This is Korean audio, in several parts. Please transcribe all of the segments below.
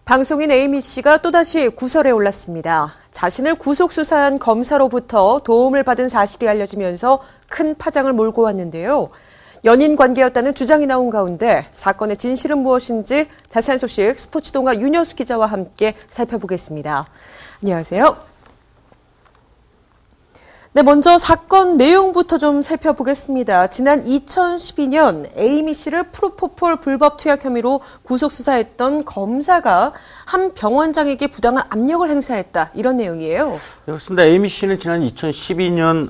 방송인 에이미 씨가 또다시 구설에 올랐습니다. 자신을 구속수사한 검사로부터 도움을 받은 사실이 알려지면서 큰 파장을 몰고 왔는데요. 연인 관계였다는 주장이 나온 가운데 사건의 진실은 무엇인지 자세한 소식 스포츠동아 윤여수 기자와 함께 살펴보겠습니다. 안녕하세요. 네, 먼저 사건 내용부터 좀 살펴보겠습니다. 지난 2012년 에이미 씨를 프로포폴 불법 투약 혐의로 구속수사했던 검사가 한 병원장에게 부당한 압력을 행사했다. 이런 내용이에요. 네, 그렇습니다. 에이미 씨는 지난 2012년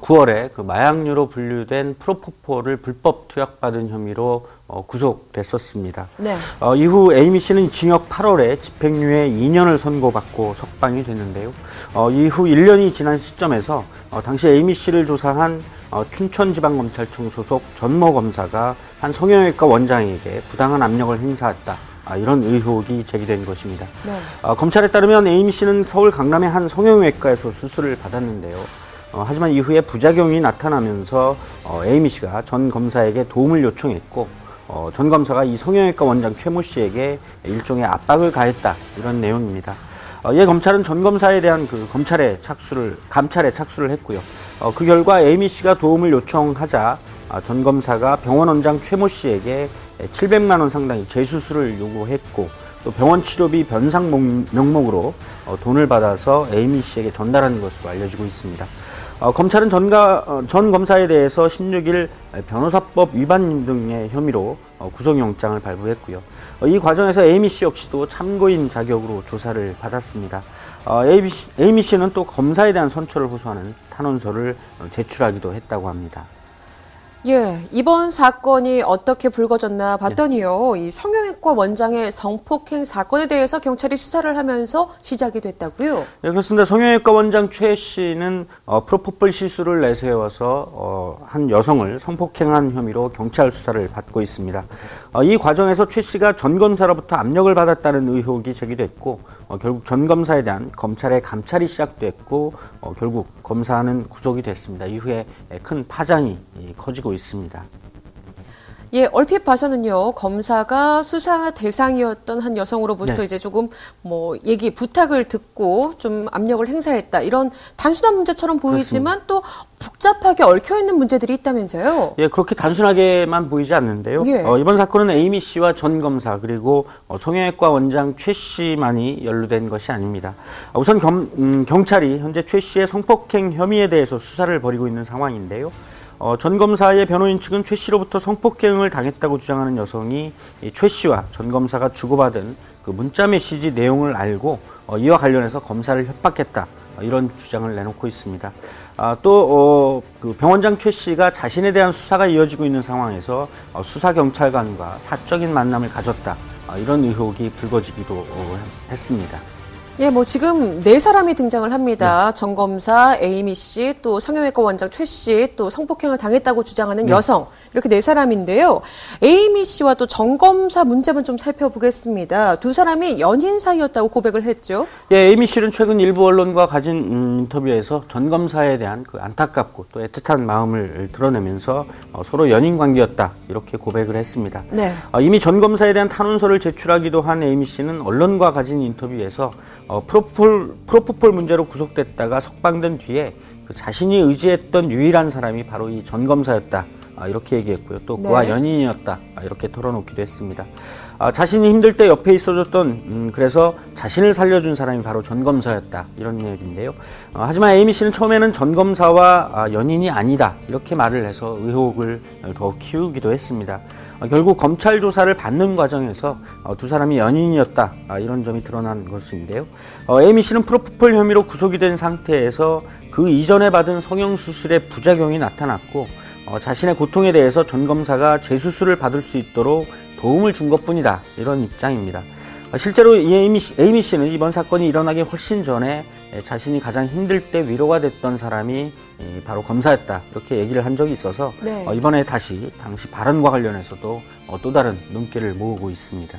9월에 그 마약류로 분류된 프로포폴을 불법 투약받은 혐의로 구속됐었습니다. 네. 이후 에이미 씨는 징역 8월에 집행유예 2년을 선고받고 석방이 됐는데요. 이후 1년이 지난 시점에서 당시 에이미 씨를 조사한 춘천지방검찰청 소속 전모 검사가 한 성형외과 원장에게 부당한 압력을 행사했다. 이런 의혹이 제기된 것입니다. 네. 검찰에 따르면 에이미 씨는 서울 강남의 한 성형외과에서 수술을 받았는데요. 하지만 이후에 부작용이 나타나면서 에이미 씨가 전 검사에게 도움을 요청했고 전 검사가 이 성형외과 원장 최모 씨에게 일종의 압박을 가했다. 이런 내용입니다. 이에 검찰은 전 검사에 대한 그 감찰에 착수를 했고요. 그 결과 에이미 씨가 도움을 요청하자 전 검사가 병원 원장 최모 씨에게 700만 원 상당의 재수술을 요구했고 또 병원 치료비 변상 명목으로 돈을 받아서 에이미 씨에게 전달한 것으로 알려지고 있습니다. 검찰은 전 검사에 대해서 16일 변호사법 위반 등의 혐의로 구속영장을 발부했고요. 이 과정에서 에이미 씨 역시도 참고인 자격으로 조사를 받았습니다. 에이미 씨는 또 검사에 대한 선처를 호소하는 탄원서를 제출하기도 했다고 합니다. 예, 이번 사건이 어떻게 불거졌나 봤더니요. 이 성형외과 원장의 성폭행 사건에 대해서 경찰이 수사를 하면서 시작이 됐다고요? 네, 그렇습니다. 성형외과 원장 최 씨는 프로포폴 시술을 내세워서 한 여성을 성폭행한 혐의로 경찰 수사를 받고 있습니다. 이 과정에서 최 씨가 전 검사로부터 압력을 받았다는 의혹이 제기됐고 결국 전 검사에 대한 검찰의 감찰이 시작됐고 결국 검사는 구속이 됐습니다. 이후에 큰 파장이 커지고 있습니다. 예, 얼핏 봐서는요, 검사가 수사 대상이었던 한 여성으로부터 네. 이제 조금 부탁을 듣고 좀 압력을 행사했다. 이런 단순한 문제처럼 보이지만 그렇습니다. 또 복잡하게 얽혀있는 문제들이 있다면서요? 예, 그렇게 단순하게만 보이지 않는데요. 예. 이번 사건은 에이미 씨와 전 검사 그리고 성형외과 원장 최 씨만이 연루된 것이 아닙니다. 우선 경찰이 현재 최 씨의 성폭행 혐의에 대해서 수사를 벌이고 있는 상황인데요. 전 검사의 변호인 측은 최 씨로부터 성폭행을 당했다고 주장하는 여성이 최 씨와 전 검사가 주고받은 그 문자 메시지 내용을 알고 이와 관련해서 검사를 협박했다. 이런 주장을 내놓고 있습니다. 또 그 병원장 최 씨가 자신에 대한 수사가 이어지고 있는 상황에서 수사경찰관과 사적인 만남을 가졌다. 이런 의혹이 불거지기도 했습니다. 예, 지금 4사람이 등장을 합니다. 네. 전 검사, 에이미 씨, 또 성형외과 원장 최 씨, 또 성폭행을 당했다고 주장하는 여성. 이렇게 4사람인데요. 에이미 씨와 또 전 검사 문제만 좀 살펴보겠습니다. 두 사람이 연인 사이였다고 고백을 했죠. 예, 에이미 씨는 최근 일부 언론과 가진 인터뷰에서 전 검사에 대한 그 안타깝고 또 애틋한 마음을 드러내면서 서로 연인 관계였다. 이렇게 고백을 했습니다. 네. 이미 전 검사에 대한 탄원서를 제출하기도 한 에이미 씨는 언론과 가진 인터뷰에서 프로포폴 문제로 구속됐다가 석방된 뒤에 그 자신이 의지했던 유일한 사람이 바로 이 전 검사였다. 이렇게 얘기했고요. 또 그와 연인이었다. 이렇게 털어놓기도 했습니다. 자신이 힘들 때 옆에 있어줬던 그래서 자신을 살려준 사람이 바로 전 검사였다. 이런 얘기인데요. 하지만 에이미 씨는 처음에는 전 검사와 연인이 아니다. 이렇게 말을 해서 의혹을 더 키우기도 했습니다. 결국 검찰 조사를 받는 과정에서 두 사람이 연인이었다. 이런 점이 드러난 것인데요. 에이미 씨는 프로포폴 혐의로 구속이 된 상태에서 그 이전에 받은 성형수술의 부작용이 나타났고 자신의 고통에 대해서 전 검사가 재수술을 받을 수 있도록 도움을 준 것뿐이다. 이런 입장입니다. 실제로 에이미 씨는 이번 사건이 일어나기 훨씬 전에 자신이 가장 힘들 때 위로가 됐던 사람이 바로 검사였다. 이렇게 얘기를 한 적이 있어서 네. 이번에 다시 당시 발언과 관련해서도 또 다른 눈길을 모으고 있습니다.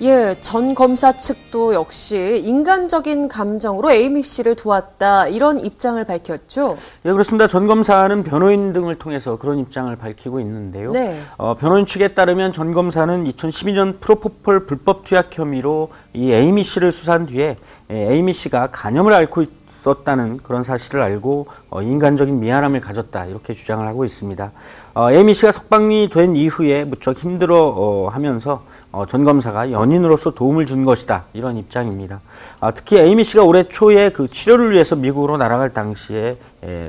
예, 전 검사 측도 역시 인간적인 감정으로 에이미 씨를 도왔다 이런 입장을 밝혔죠. 예, 그렇습니다. 전 검사는 변호인 등을 통해서 그런 입장을 밝히고 있는데요. 네. 변호인 측에 따르면 전 검사는 2012년 프로포폴 불법 투약 혐의로 이 에이미 씨를 수사한 뒤에 에이미 씨가 간염을 앓고 있었다는 그런 사실을 알고 인간적인 미안함을 가졌다 이렇게 주장을 하고 있습니다. 에이미 씨가 석방이 된 이후에 무척 힘들어 하면서 전 검사가 연인으로서 도움을 준 것이다 이런 입장입니다. 특히 에이미 씨가 올해 초에 그 치료를 위해서 미국으로 날아갈 당시에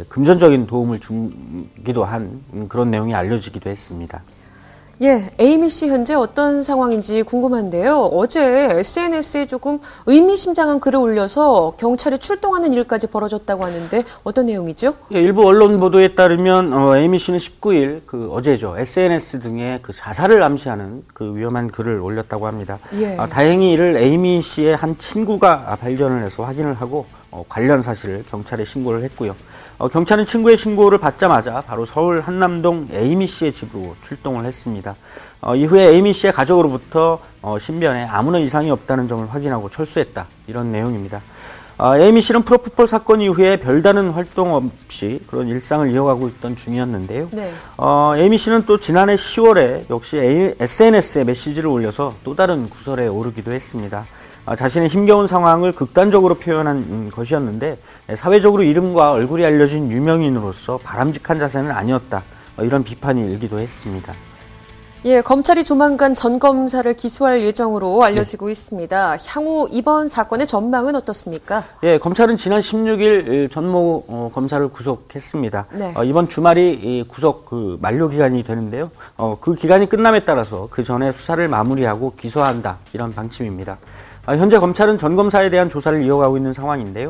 금전적인 도움을 주기도 한 그런 내용이 알려지기도 했습니다. 예, 에이미 씨 현재 어떤 상황인지 궁금한데요. 어제 SNS에 조금 의미심장한 글을 올려서 경찰이 출동하는 일까지 벌어졌다고 하는데 어떤 내용이죠? 예, 일부 언론 보도에 따르면 에이미 씨는 19일 어제죠 SNS 등에 그 자살을 암시하는 그 위험한 글을 올렸다고 합니다. 예. 다행히 이를 에이미 씨의 한 친구가 발견을 해서 확인을 하고 관련 사실을 경찰에 신고를 했고요. 경찰은 친구의 신고를 받자마자 바로 서울 한남동 에이미 씨의 집으로 출동을 했습니다. 이후에 에이미 씨의 가족으로부터 신변에 아무런 이상이 없다는 점을 확인하고 철수했다 이런 내용입니다. 에이미 씨는 프로포폴 사건 이후에 별다른 활동 없이 그런 일상을 이어가고 있던 중이었는데요. 네. 에이미 씨는 또 지난해 10월에 역시 SNS에 메시지를 올려서 또 다른 구설에 오르기도 했습니다. 자신의 힘겨운 상황을 극단적으로 표현한 것이었는데 사회적으로 이름과 얼굴이 알려진 유명인으로서 바람직한 자세는 아니었다. 이런 비판이 일기도 했습니다. 예, 검찰이 조만간 전 검사를 기소할 예정으로 알려지고 있습니다. 향후 이번 사건의 전망은 어떻습니까? 예, 검찰은 지난 16일 전모 검사를 구속했습니다. 네. 이번 주말이 구속 만료 기간이 되는데요. 그 기간이 끝남에 따라서 그 전에 수사를 마무리하고 기소한다 이런 방침입니다. 현재 검찰은 전 검사에 대한 조사를 이어가고 있는 상황인데요.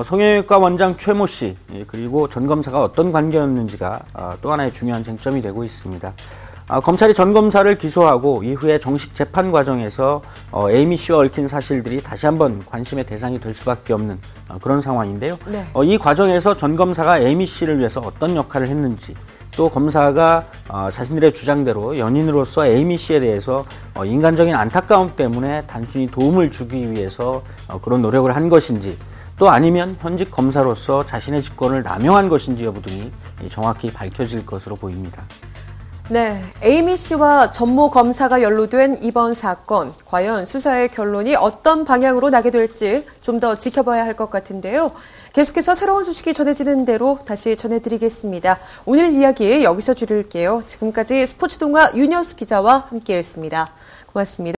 성형외과 원장 최모 씨 그리고 전 검사가 어떤 관계였는지가 또 하나의 중요한 쟁점이 되고 있습니다. 검찰이 전 검사를 기소하고 이후에 정식 재판 과정에서 에이미 씨와 얽힌 사실들이 다시 한번 관심의 대상이 될 수밖에 없는 그런 상황인데요. 네. 이 과정에서 전 검사가 에이미 씨를 위해서 어떤 역할을 했는지 또 검사가 자신들의 주장대로 연인으로서 에이미 씨에 대해서 인간적인 안타까움 때문에 단순히 도움을 주기 위해서 그런 노력을 한 것인지 또 아니면 현직 검사로서 자신의 직권을 남용한 것인지 여부 등이 정확히 밝혀질 것으로 보입니다. 네, 에이미 씨와 전모 검사가 연루된 이번 사건, 과연 수사의 결론이 어떤 방향으로 나게 될지 좀 더 지켜봐야 할 것 같은데요. 계속해서 새로운 소식이 전해지는 대로 다시 전해드리겠습니다. 오늘 이야기 여기서 줄일게요. 지금까지 스포츠동화 윤여수 기자와 함께했습니다. 고맙습니다.